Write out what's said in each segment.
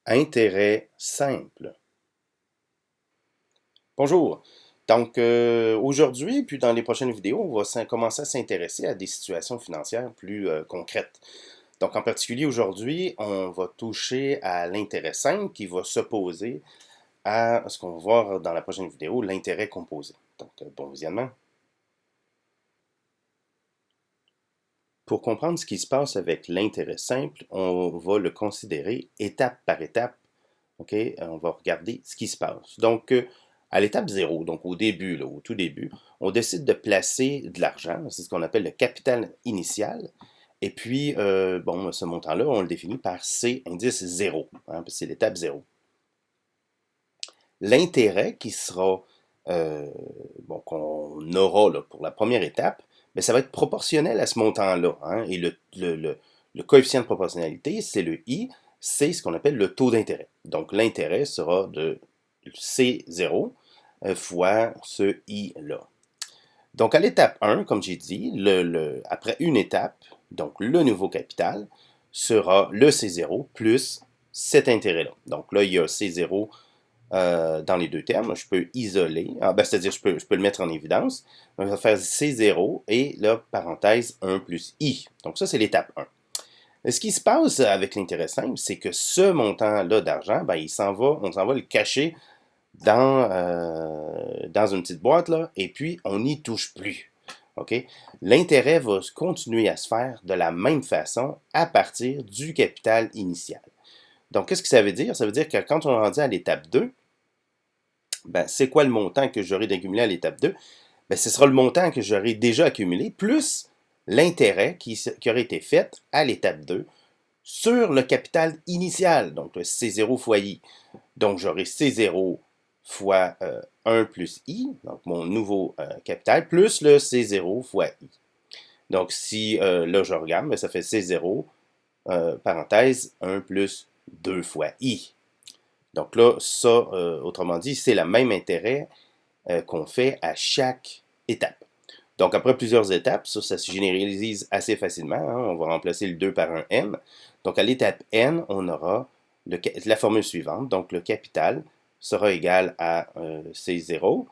Intérêt simple. Bonjour. Donc, aujourd'hui, puis dans les prochaines vidéos, on va commencer à s'intéresser à des situations financières plus concrètes. Donc, en particulier, aujourd'hui, on va toucher à l'intérêt simple qui va s'opposer à ce qu'on va voir dans la prochaine vidéo, l'intérêt composé. Donc, bon visionnement. Pour comprendre ce qui se passe avec l'intérêt simple, on va le considérer étape par étape. OK? On va regarder ce qui se passe. Donc, à l'étape 0, donc au début, là, au tout début, on décide de placer de l'argent. C'est ce qu'on appelle le capital initial. Et puis, bon, ce montant-là, on le définit par C indice 0, hein, c'est l'étape 0. L'intérêt qui sera, bon, qu'on aura là, pour la première étape, bien, ça va être proportionnel à ce montant-là. Hein, et le coefficient de proportionnalité, c'est le I, c'est ce qu'on appelle le taux d'intérêt. Donc, l'intérêt sera de C0 fois ce I-là. Donc, à l'étape 1, comme j'ai dit, après une étape, donc le nouveau capital sera le C0 plus cet intérêt-là. Donc là, il y a C0 dans les deux termes. Je peux isoler, c'est-à-dire je peux le mettre en évidence. On va faire C0 et là, parenthèse 1 plus I. Donc ça, c'est l'étape 1. Ce qui se passe avec l'intérêt simple, c'est que ce montant-là d'argent, ben, on s'en va le cacher dans une petite boîte, là, et puis on n'y touche plus. Okay? L'intérêt va continuer à se faire de la même façon à partir du capital initial. Donc, qu'est-ce que ça veut dire? Ça veut dire que quand on est rendu à l'étape 2, ben, c'est quoi le montant que j'aurai d'accumuler à l'étape 2? Ben, ce sera le montant que j'aurai déjà accumulé, plus l'intérêt qui aurait été fait à l'étape 2 sur le capital initial, donc le C0 fois I. Donc, j'aurai C0 fois 1 plus I, donc mon nouveau capital, plus le C0 fois I. Donc, si là, je regarde, ben, ça fait C0, parenthèse, 1 plus 2 fois I. Donc là, ça, autrement dit, c'est le même intérêt qu'on fait à chaque étape. Donc, après plusieurs étapes, ça se généralise assez facilement. Hein, on va remplacer le 2 par un N. Donc, à l'étape N, on aura la formule suivante. Donc, le capital sera égal à C0,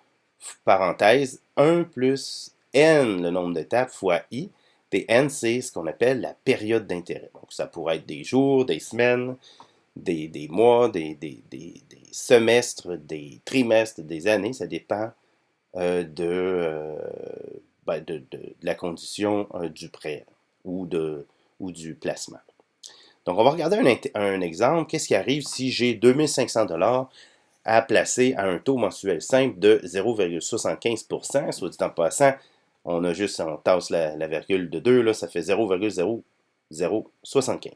parenthèse, 1 plus N, le nombre d'étapes, fois I. Et N, c'est ce qu'on appelle la période d'intérêt. Donc, ça pourrait être des jours, des semaines, des mois, des semestres, des trimestres, des années. Ça dépend de la condition du prêt ou du placement. Donc, on va regarder un exemple. Qu'est-ce qui arrive si j'ai 2500 $ à placer à un taux mensuel simple de 0,75 %? Soit dit en passant, on tasse la virgule de 2, là, ça fait 0,0075.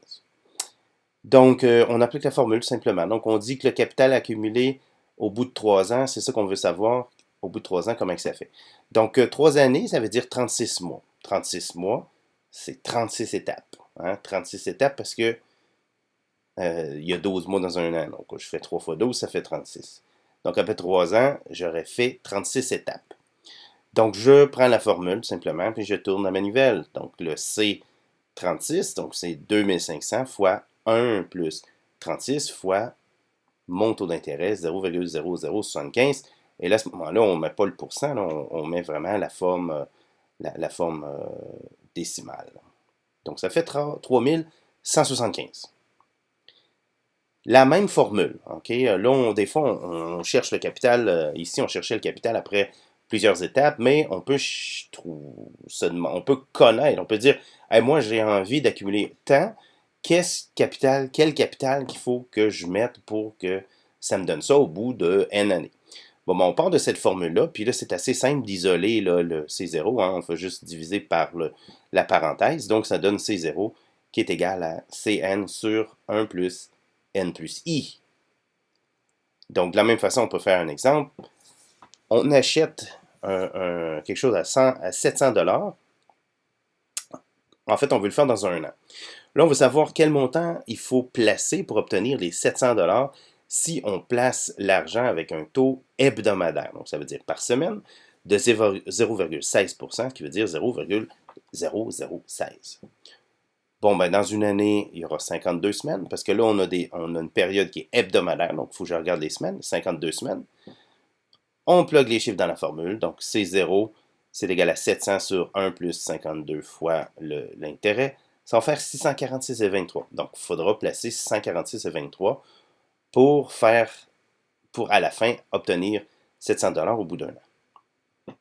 Donc, on applique la formule simplement. Donc, on dit que le capital accumulé au bout de 3 ans, c'est ça qu'on veut savoir, au bout de 3 ans, comment que ça fait. Donc, 3 années, ça veut dire 36 mois. 36 mois, c'est 36 étapes. Hein? 36 étapes parce que il y a 12 mois dans un an. Donc, je fais 3 fois 12, ça fait 36. Donc, après 3 ans, j'aurais fait 36 étapes. Donc, je prends la formule simplement, puis je tourne la manivelle. Donc, le C36, donc c'est 2500 fois 1 plus 36 fois mon taux d'intérêt, 0,0075. Et là, à ce moment-là, on ne met pas le pourcent, là, on met vraiment la forme, décimale. Donc, ça fait 3175. La même formule, OK? Là, des fois, on cherche le capital. Ici, on cherchait le capital après plusieurs étapes, mais on peut connaître, on peut dire, hey, moi, j'ai envie d'accumuler tant. Quel capital qu'il faut que je mette pour que ça me donne ça au bout de N années? Bon, ben, on part de cette formule-là, puis là, c'est assez simple d'isoler le C0. Hein, on fait juste diviser par la parenthèse. Donc, ça donne C0 qui est égal à Cn sur 1 plus N plus I. Donc, de la même façon, on peut faire un exemple. On achète quelque chose à 700 $. En fait, on veut le faire dans un an. Là, on veut savoir quel montant il faut placer pour obtenir les 700 $ si on place l'argent avec un taux hebdomadaire. Donc, ça veut dire par semaine de 0,16 %, qui veut dire 0,0016. Bon, ben, dans une année, il y aura 52 semaines, parce que là, on a une période qui est hebdomadaire, donc il faut que je regarde les semaines, 52 semaines. On plug les chiffres dans la formule, donc C0, c'est égal à 700 sur 1 plus 52 fois l'intérêt. Ça va faire 646,23. Donc, il faudra placer 646,23 pour à la fin, obtenir 700 $ au bout d'un an.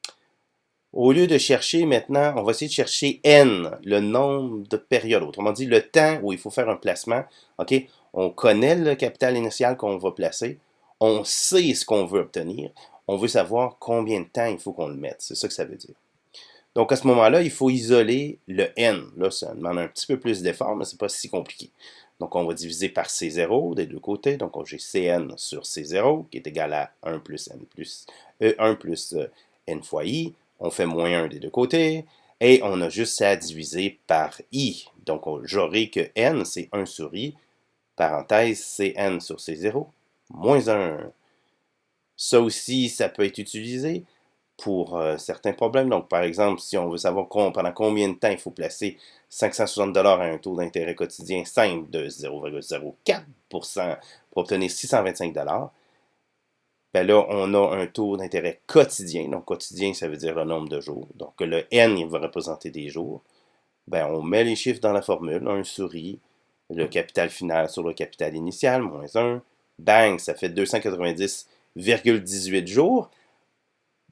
Au lieu de chercher maintenant, on va essayer de chercher N, le nombre de périodes. Autrement dit, le temps où il faut faire un placement. OK? On connaît le capital initial qu'on va placer. On sait ce qu'on veut obtenir. On veut savoir combien de temps il faut qu'on le mette. C'est ça que ça veut dire. Donc, à ce moment-là, il faut isoler le N. Là, ça demande un petit peu plus d'effort, mais ce n'est pas si compliqué. Donc, on va diviser par C0 des deux côtés. Donc, j'ai Cn sur C0 qui est égal à 1 plus N fois I. On fait moins 1 des deux côtés. Et on a juste à diviser par I. Donc, j'aurai que N, c'est 1 sur I. Parenthèse, Cn sur C0, moins 1. Ça aussi, ça peut être utilisé pour certains problèmes. Donc, par exemple, si on veut savoir pendant combien de temps il faut placer 560 $ à un taux d'intérêt quotidien simple de 0,04% pour obtenir 625 $, ben là, on a un taux d'intérêt quotidien. Donc, quotidien, ça veut dire le nombre de jours. Donc, le N, il va représenter des jours. Ben, on met les chiffres dans la formule, 1 sur I, le capital final sur le capital initial, moins 1. Bang, ça fait 290,18 jours.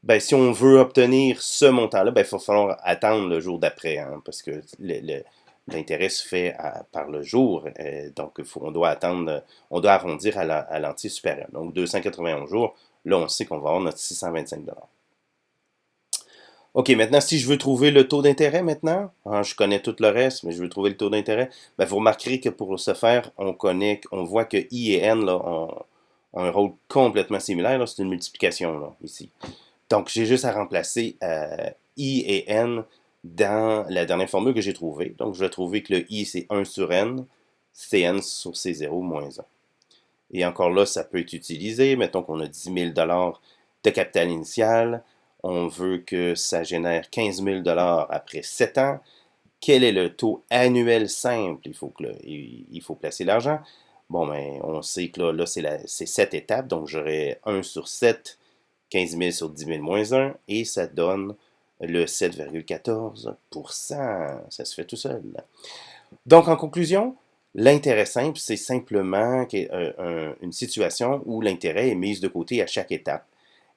Ben, si on veut obtenir ce montant-là, ben, il va falloir attendre le jour d'après, hein, parce que l'intérêt se fait par le jour. Donc, on doit attendre, on doit arrondir à l'entier supérieur. Donc, 291 jours, là, on sait qu'on va avoir notre 625 $. OK, maintenant, si je veux trouver le taux d'intérêt maintenant, hein, je connais tout le reste, mais je veux trouver le taux d'intérêt, ben, vous remarquerez que pour ce faire, on voit que I et N là, ont un rôle complètement similaire. C'est une multiplication là, ici. Donc, j'ai juste à remplacer I et N dans la dernière formule que j'ai trouvée. Donc, je vais trouver que le I, c'est 1 sur N, Cn sur C0 moins 1. Et encore là, ça peut être utilisé. Mettons qu'on a 10 000 $ de capital initial. On veut que ça génère 15 000 $ après 7 ans. Quel est le taux annuel simple? Il faut placer l'argent. Bon, ben, on sait que là c'est 7 étapes. Donc, j'aurai 1 sur 7, 15 000 sur 10 000 moins 1. Et ça donne le 7,14%. Ça se fait tout seul. Donc, en conclusion, l'intérêt simple, c'est simplement une situation où l'intérêt est mis de côté à chaque étape.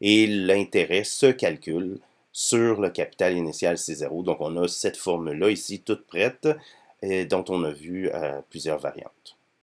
Et l'intérêt se calcule sur le capital initial C0. Donc, on a cette formule-là ici, toute prête, dont on a vu plusieurs variantes.